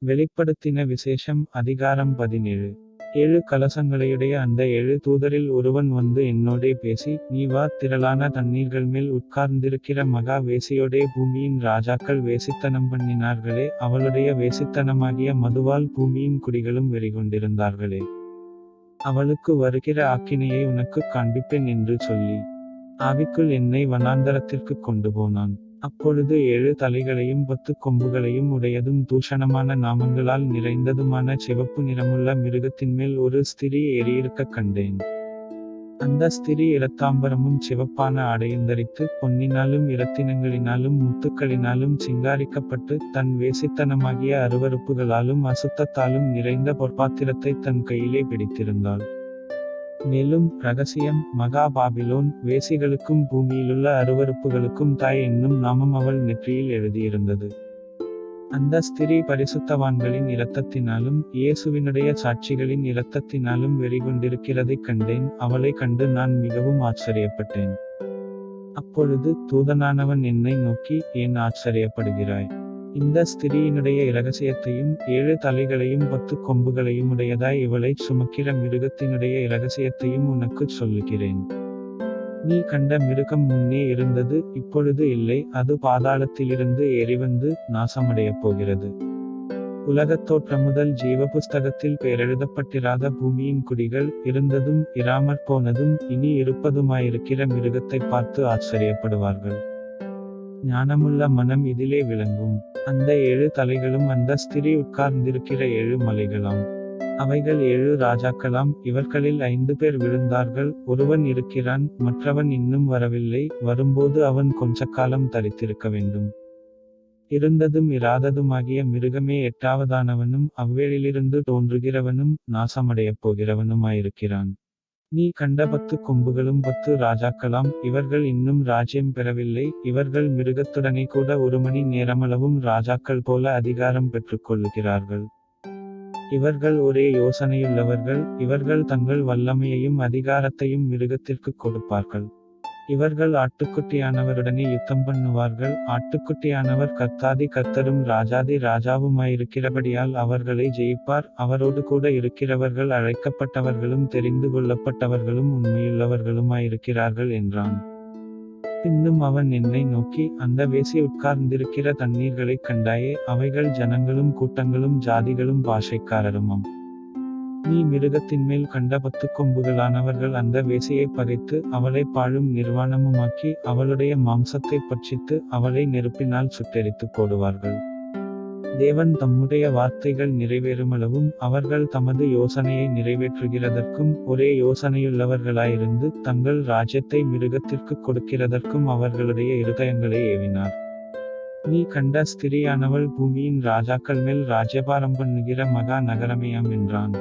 வெளிப்படுத்தின விசேஷம் அதிகாரம் 17. 7 கலசங்களையுடைய அந்த 7 தூதரில் ஒருவன் வந்து என்னோடே பேசி, நீ வா, திரளான தண்ணீர்கள் மேல் உட்கார்ந்திருக்கிற மகா வேசியோடே பூமியின் ராஜாக்கள் வேசித்தனம் பண்ணினார்களே, அவளுடைய வேசித்தனமாகிய மதுவால் பூமியின் குடிகளும் வெறிகொண்டிருந்தார்களே, அவளுக்கு வருகிற ஆக்கினையை உனக்குக் காண்பிப்பேன் என்று சொல்லி ஆவிக்குள் என்னை வனாந்தரத்திற்கு கொண்டு போனான். அப்பொழுது 7 தலைகளையும் 10 கொம்புகளையும் உடையதும் தூஷணமான நாமங்களால் நிறைந்ததுமான சிவப்பு நிறமுள்ள மிருகத்தின்மேல் ஒரு ஸ்திரீ ஏறியிருக்கக் கண்டேன். அந்த ஸ்திரீ இரத்தாம்பரமும் சிவப்பான ஆடையுந்தரித்து, பொன்னினாலும் இரத்தினங்களினாலும் முத்துக்களினாலும் சிங்காரிக்கப்பட்டு, தன் வேசித்தனமாகிய அருவருப்புகளாலும் அசுத்தத்தாலும் நிறைந்த பொற்பாத்திரத்தை தன் கையிலே பிடித்திருந்தாள். மேலும் இரகசியம், மகா பாபிலோன், வேசிகளுக்கும் பூமியிலுள்ள அருவருப்புகளுக்கும் தாய் என்னும் நாமம் அவள் நெற்றியில் எழுதியிருந்தது. அந்த ஸ்திரீ பரிசுத்தவான்களின் இரத்தத்தினாலும் இயேசுவினுடைய சாட்சிகளின் இரத்தத்தினாலும் வெறிகொண்டிருக்கிறதைக் கண்டேன். அவளை கண்டு நான் மிகவும் ஆச்சரியப்பட்டேன். அப்பொழுது தூதனானவன் என்னை நோக்கி, ஏன் ஆச்சரியப்படுகிறாய்? இந்த ஸ்திரீயினுடைய இரகசியத்தையும் 7 தலைகளையும் 10 கொம்புகளையும் உடையதாய் இவளைச் சுமக்கிற மிருகத்தினுடைய இரகசியத்தையும் உனக்குச் சொல்லுகிறேன். நீ கண்ட மிருகம் முன்னே இருந்தது, இப்பொழுது இல்லை, அது பாதாளத்திலிருந்து ஏறிவந்து நாசமடையப் போகிறது. உலகத் தோற்றமுதல் ஜீவ புஸ்தகத்தில் பெயரெழுதப்பட்டிராத பூமியின் குடிகள், இருந்ததும் இராமற் போனதும் இனி இருப்பதுமாயிருக்கிற மிருகத்தைப் பார்த்து ஆச்சரியப்படுவார்கள். ஞானமுள்ள மனம் இதிலே விளங்கும். அந்த 7 தலைகளும் அந்த ஸ்திரீ உட்கார்ந்திருக்கிற 7 மலைகளாம். அவைகள் 7 ராஜாக்களாம். இவர்களில் 5 பேர் விழுந்தார்கள், ஒருவன் இருக்கிறான், மற்றவன் இன்னும் வரவில்லை, வரும்போது அவன் கொஞ்சக்காலம் தரித்திருக்க வேண்டும். இருந்ததும் இராததுமாகிய மிருகமே 8ஆவதானவனும் அவ்வேளிலிருந்து தோன்றுகிறவனும் நாசமடையப் போகிறவனுமாயிருக்கிறான். நீ கண்ட 10 கொம்புகளும் 10 ராஜாக்களாம். இவர்கள் இன்னும் ராஜ்யம் பெறவில்லை, இவர்கள் மிருகத்துடனே கூட 1 மணி நேரமளவும் ராஜாக்கள் போல அதிகாரம் பெற்றுக்கொள்ளுகிறார்கள். இவர்கள் ஒரே யோசனையுள்ளவர்கள், இவர்கள் தங்கள் வல்லமையையும் அதிகாரத்தையும் மிருகத்திற்குக் கொடுப்பார்கள். இவர்கள் ஆட்டுக்குட்டியானவருடனே யுத்தம் பண்ணுவார்கள். ஆட்டுக்குட்டியானவர் கர்த்தாதி கர்த்தரும் ராஜாதி ராஜாவுமாயிருக்கிறபடியால் அவர்களை ஜெயிப்பார். அவரோடு கூட இருக்கிறவர்கள் அழைக்கப்பட்டவர்களும் தெரிந்து கொள்ளப்பட்டவர்களும் உண்மையுள்ளவர்களுமாயிருக்கிறார்கள் என்றான். பின்னும் அவன் என்னை நோக்கி, அந்த வேசி உட்கார்ந்திருக்கிற தண்ணீர்களைக் கண்டாயே, அவைகள் ஜனங்களும் கூட்டங்களும் ஜாதிகளும் பாஷைக்காரருமாம். நீ மிருகத்தின்மேல் கண்ட 10 கொம்புகளானவர்கள் அந்த வேசியைப் பகைத்து, அவளை பாழும் நிர்வாணமுமாக்கி, அவளுடைய மாம்சத்தைப் பட்சித்து, அவளை நெருப்பினால் சுட்டெரித்துப் போடுவார்கள். தேவன் தம்முடைய வார்த்தைகள் நிறைவேறுமளவும், அவர்கள் தமது யோசனையை நிறைவேற்றுகிறதற்கும், ஒரே யோசனையுள்ளவர்களாயிருந்து, தங்கள் ராஜ்யத்தை மிருகத்திற்குக் கொடுக்கிறதற்கும் அவர்களுடைய இருதயங்களை ஏவினார். நீ கண்ட ஸ்திரீயானவள் பூமியின் ராஜாக்கள் மேல் ராஜ்யபாரம் பண்ணுகிற மகா நகரமேயாம் என்றான்.